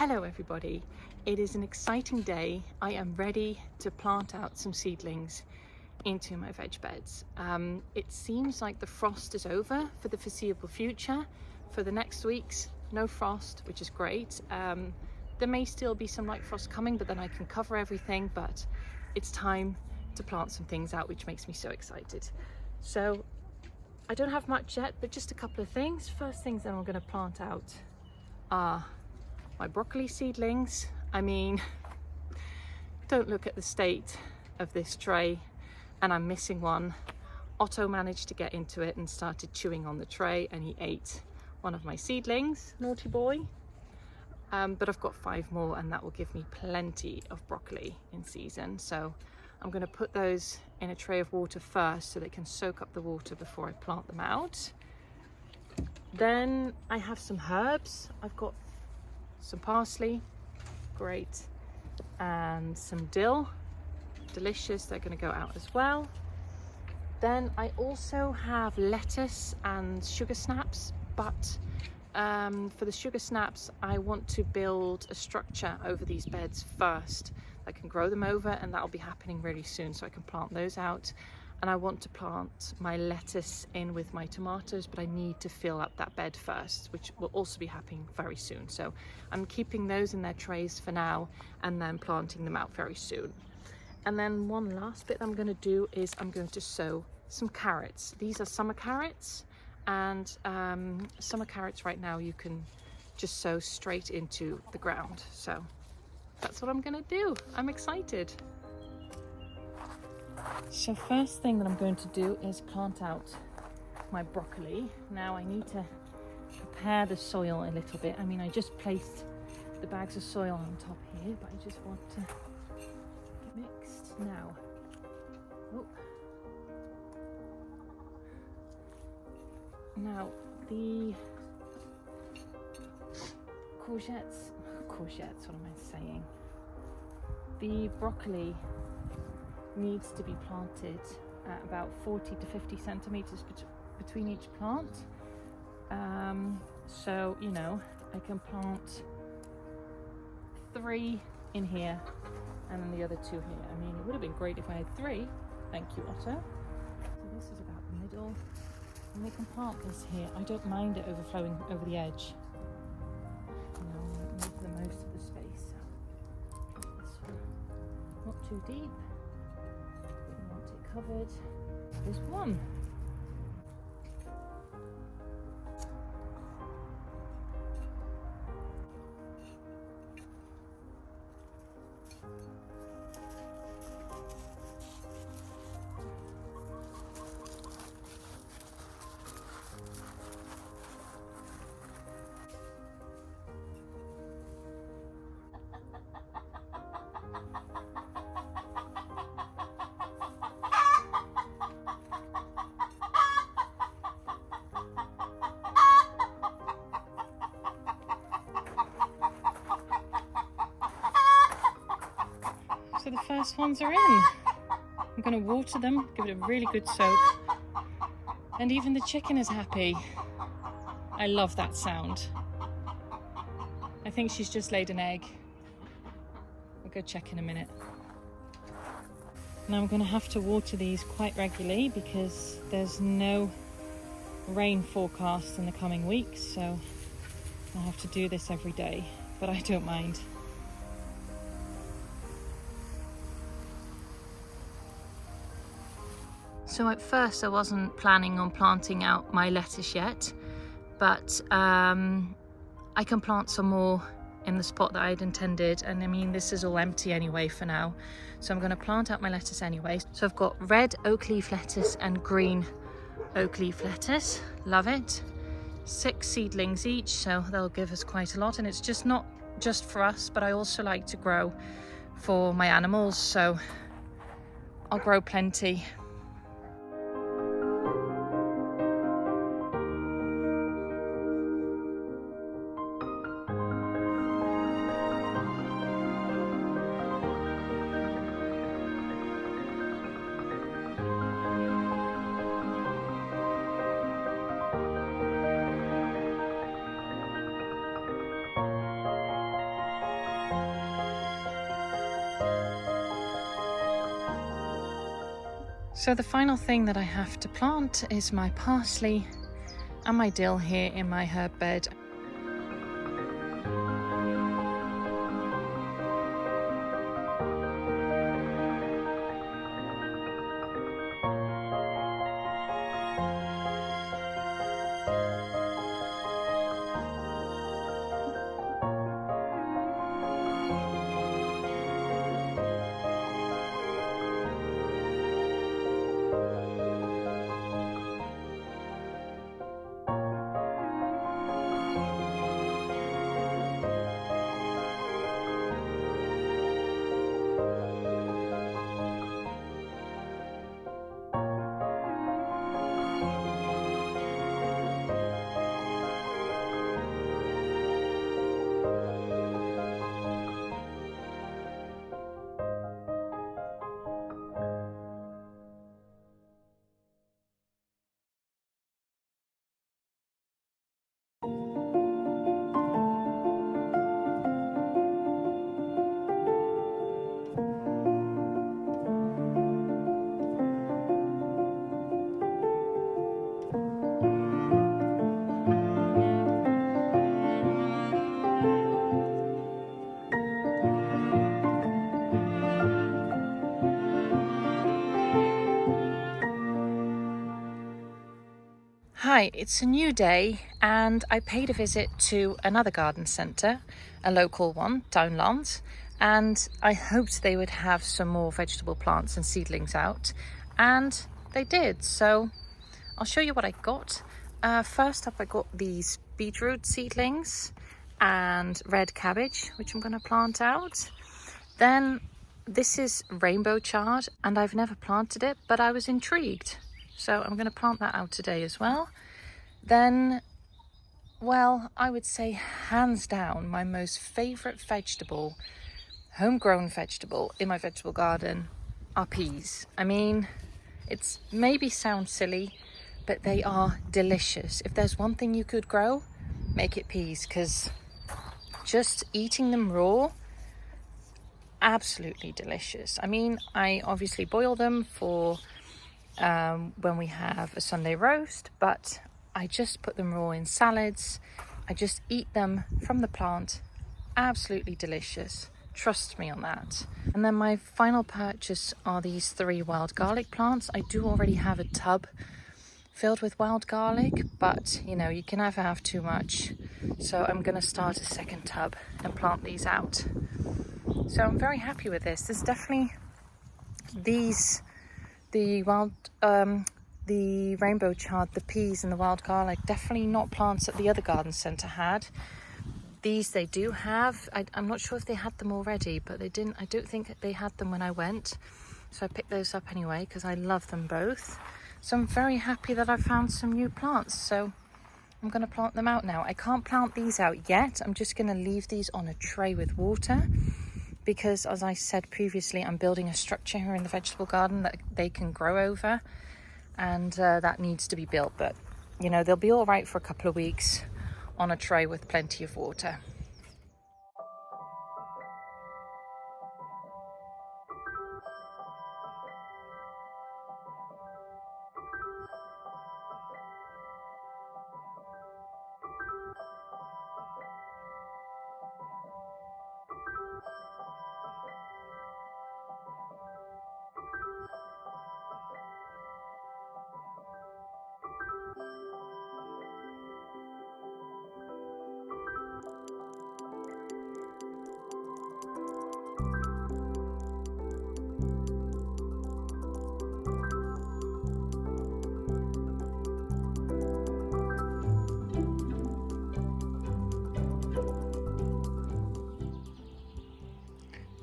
Hello everybody, it is an exciting day. I am ready to plant out some seedlings into my veg beds. It seems like the frost is over for the foreseeable future. For the next weeks, no frost, which is great. There may still be some light frost coming, but then I can cover everything, but it's time to plant some things out, which makes me so excited. So I don't have much yet, but just a couple of things. First things that I'm going to plant out are my broccoli seedlings. I mean, don't look at the state of this tray, and I'm missing one. Otto managed to get into it and started chewing on the tray, and he ate one of my seedlings, naughty boy. But I've got 5 more, and that will give me plenty of broccoli in season. So I'm going to put those in a tray of water first so they can soak up the water before I plant them out. Then I have some herbs. I've got some parsley, great, and some dill, delicious. They're going to go out as well. Then I also have lettuce and sugar snaps, but for the sugar snaps I want to build a structure over these beds first. I can grow them over, and that'll be happening really soon, so I can plant those out. And I want to plant my lettuce in with my tomatoes, but I need to fill up that bed first, which will also be happening very soon. So I'm keeping those in their trays for now and then planting them out very soon. And then one last bit I'm going to do is I'm going to sow some carrots. These are summer carrots, and summer carrots right now you can just sow straight into the ground. So that's what I'm going to do. I'm excited. So first thing that I'm going to do is plant out my broccoli. Now I need to prepare the soil a little bit. I mean, I just placed the bags of soil on top here, but I just want to get mixed now. Oh. Now the courgettes, what am I saying? The broccoli needs to be planted at about 40 to 50 centimeters between each plant. So, you know, I can plant 3 in here and then the other 2 here. I mean, it would have been great if I had 3. Thank you, Otto. So this is about the middle, and we can plant this here. I don't mind it overflowing over the edge. You know, make the most of the space. So this one, not too deep. Covered. There's one. So the first ones are in. I'm going to water them, give it a really good soak, and even the chicken is happy. I love that sound. I think she's just laid an egg. I'll go check in a minute. Now I'm going to have to water these quite regularly because there's no rain forecast in the coming weeks, so I'll have to do this every day, but I don't mind. So at first I wasn't planning on planting out my lettuce yet, but I can plant some more in the spot that I'd intended. And I mean, this is all empty anyway for now. So I'm going to plant out my lettuce anyway. So I've got red oak leaf lettuce and green oak leaf lettuce. Love it. 6 seedlings each, so they'll give us quite a lot. And it's just not just for us, but I also like to grow for my animals. So I'll grow plenty. So the final thing that I have to plant is my parsley and my dill here in my herb bed. Hi, it's a new day and I paid a visit to another garden centre, a local one, Tuinland, and I hoped they would have some more vegetable plants and seedlings out, and they did. So I'll show you what I got. First up, I got these beetroot seedlings and red cabbage, which I'm going to plant out. Then this is rainbow chard, and I've never planted it, but I was intrigued. So I'm going to plant that out today as well. Then, well, I would say hands down, my most favourite vegetable, homegrown vegetable in my vegetable garden are peas. I mean, it's maybe sounds silly, but they are delicious. If there's one thing you could grow, make it peas, because just eating them raw, absolutely delicious. I mean, I obviously boil them for when we have a Sunday roast, but I just put them raw in salads. I just eat them from the plant. Absolutely delicious. Trust me on that. And then my final purchase are these 3 wild garlic plants. I do already have a tub filled with wild garlic, but you know, you can never have too much. So I'm going to start a second tub and plant these out. So I'm very happy with this. There's definitely the rainbow chard, the peas and the wild garlic, definitely not plants that the other garden centre had. These they do have. I'm not sure if they had them already, but they didn't. I don't think they had them when I went. So I picked those up anyway because I love them both. So I'm very happy that I found some new plants. So I'm going to plant them out now. I can't plant these out yet. I'm just going to leave these on a tray with water, because as I said previously, I'm building a structure here in the vegetable garden that they can grow over, and that needs to be built. But you know, they'll be all right for a couple of weeks on a tray with plenty of water.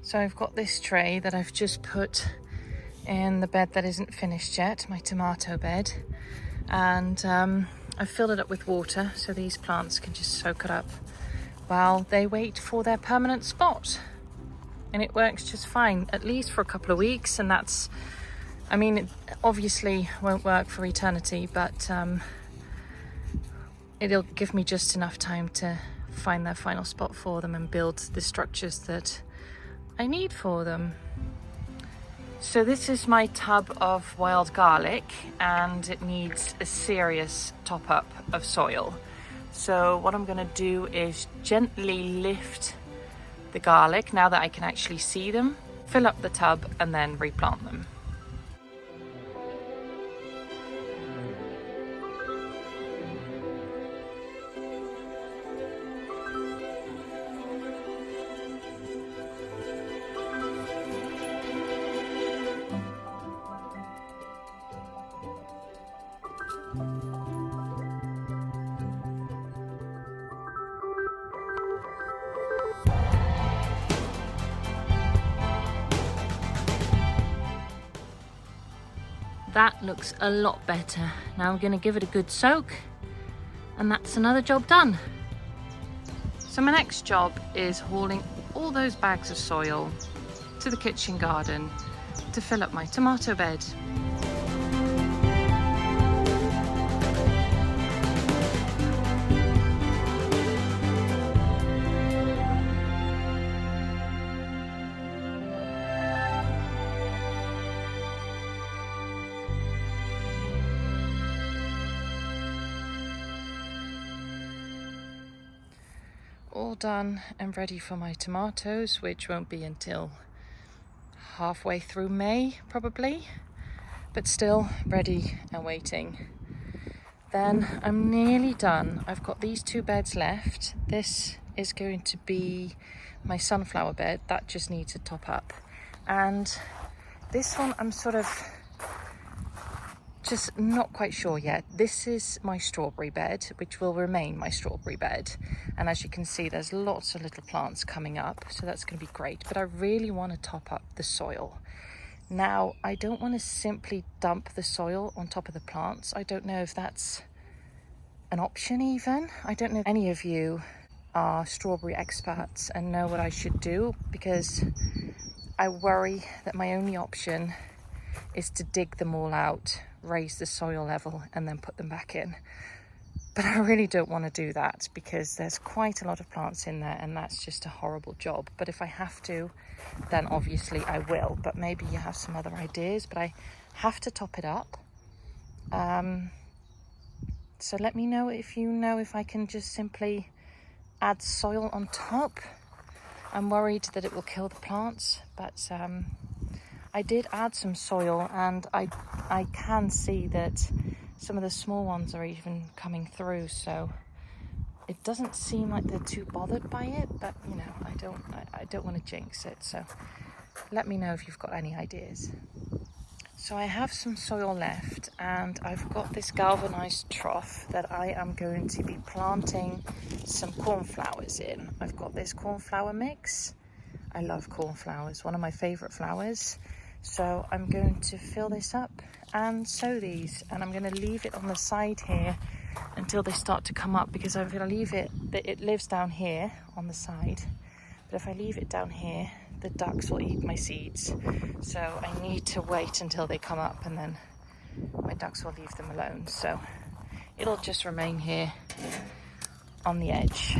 So I've got this tray that I've just put in the bed that isn't finished yet, my tomato bed, and I've filled it up with water so these plants can just soak it up while they wait for their permanent spot. And it works just fine, at least for a couple of weeks, and that's, I mean, it obviously won't work for eternity, but it'll give me just enough time to find their final spot for them and build the structures that I need for them. So this is my tub of wild garlic and it needs a serious top up of soil. So what I'm going to do is gently lift the garlic now that I can actually see them, fill up the tub and then replant them. That looks a lot better. Now I'm going to give it a good soak and that's another job done. So my next job is hauling all those bags of soil to the kitchen garden to fill up my tomato bed. All done and ready for my tomatoes, which won't be until halfway through May probably, but still ready and waiting. Then I'm nearly done. I've got these 2 beds left. This is going to be my sunflower bed. That just needs a top up. And this one I'm sort of just not quite sure yet. This is my strawberry bed, which will remain my strawberry bed. And as you can see, there's lots of little plants coming up, so that's going to be great. But I really want to top up the soil. Now, I don't want to simply dump the soil on top of the plants. I don't know if that's an option even. I don't know if any of you are strawberry experts and know what I should do, because I worry that my only option is to dig them all out, raise the soil level and then put them back in. But I really don't want to do that because there's quite a lot of plants in there and that's just a horrible job. But if I have to, then obviously I will. But maybe you have some other ideas, but I have to top it up. So let me know if I can just simply add soil on top. I'm worried that it will kill the plants, but I did add some soil and I can see that some of the small ones are even coming through, so it doesn't seem like they're too bothered by it, but you know, I don't want to jinx it, so let me know if you've got any ideas. So I have some soil left and I've got this galvanized trough that I am going to be planting some cornflowers in. I've got this cornflower mix. I love cornflowers, one of my favorite flowers. So I'm going to fill this up and sow these, and I'm going to leave it on the side here until they start to come up, because I'm going to leave it lives down here on the side, but if I leave it down here the ducks will eat my seeds, so I need to wait until they come up and then my ducks will leave them alone, so it'll just remain here on the edge.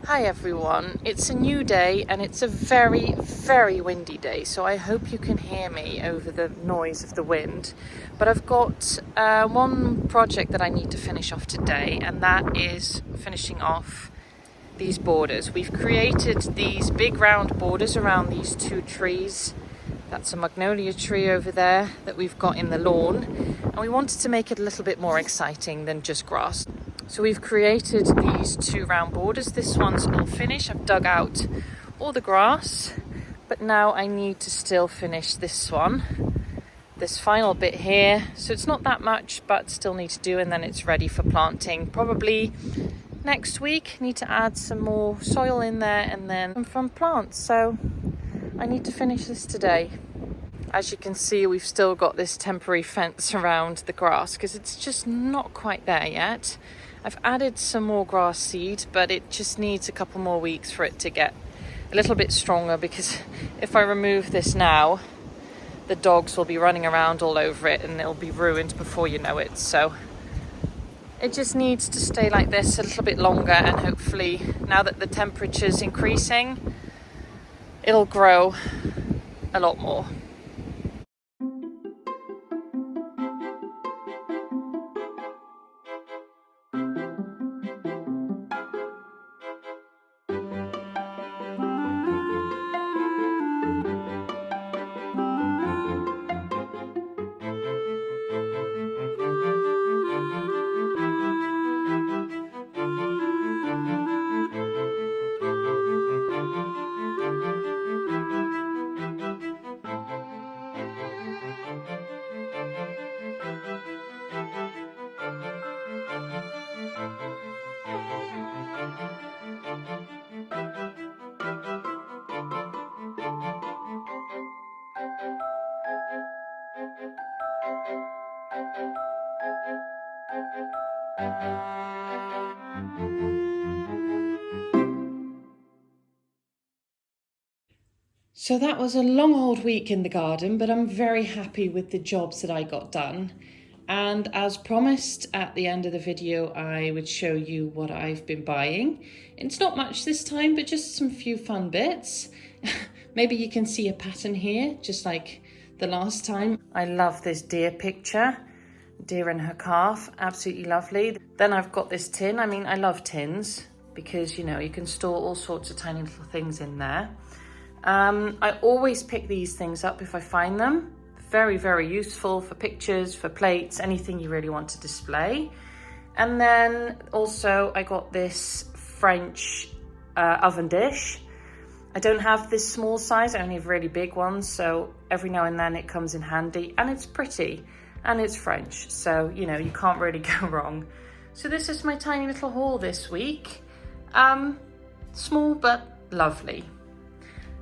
Hi everyone, it's a new day and it's a very, very windy day, so I hope you can hear me over the noise of the wind. But I've got one project that I need to finish off today, and that is finishing off these borders. We've created these big round borders around these two trees. That's a magnolia tree over there that we've got in the lawn, and we wanted to make it a little bit more exciting than just grass. So we've created these two round borders. This one's all finished. I've dug out all the grass, but now I need to still finish this one, this final bit here. So it's not that much, but still need to do, and then it's ready for planting. Probably next week, need to add some more soil in there and then from plants. So I need to finish this today. As you can see, we've still got this temporary fence around the grass because it's just not quite there yet. I've added some more grass seed, but it just needs a couple more weeks for it to get a little bit stronger, because if I remove this now, the dogs will be running around all over it and it'll be ruined before you know it. So it just needs to stay like this a little bit longer, and hopefully now that the temperature's increasing, it'll grow a lot more. So that was a long old week in the garden, but I'm very happy with the jobs that I got done. And as promised, at the end of the video, I would show you what I've been buying. It's not much this time, but just some few fun bits. Maybe you can see a pattern here, just like the last time. I love this deer picture. Deer and her calf, absolutely lovely. Then I've got this tin. I mean, I love tins because, you know, you can store all sorts of tiny little things in there. I always pick these things up if I find them. Very, very useful for pictures, for plates, anything you really want to display. And then also I got this French oven dish. I don't have this small size, I only have really big ones, so every now and then it comes in handy, and it's pretty and it's French, so you know, you can't really go wrong. So this is my tiny little haul this week. Small but lovely.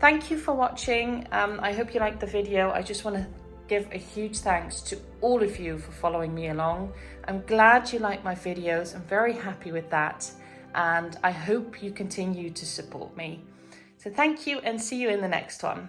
Thank you for watching. I hope you liked the video. I just want to give a huge thanks to all of you for following me along. I'm glad you like my videos. I'm very happy with that. And I hope you continue to support me. So thank you, and see you in the next one.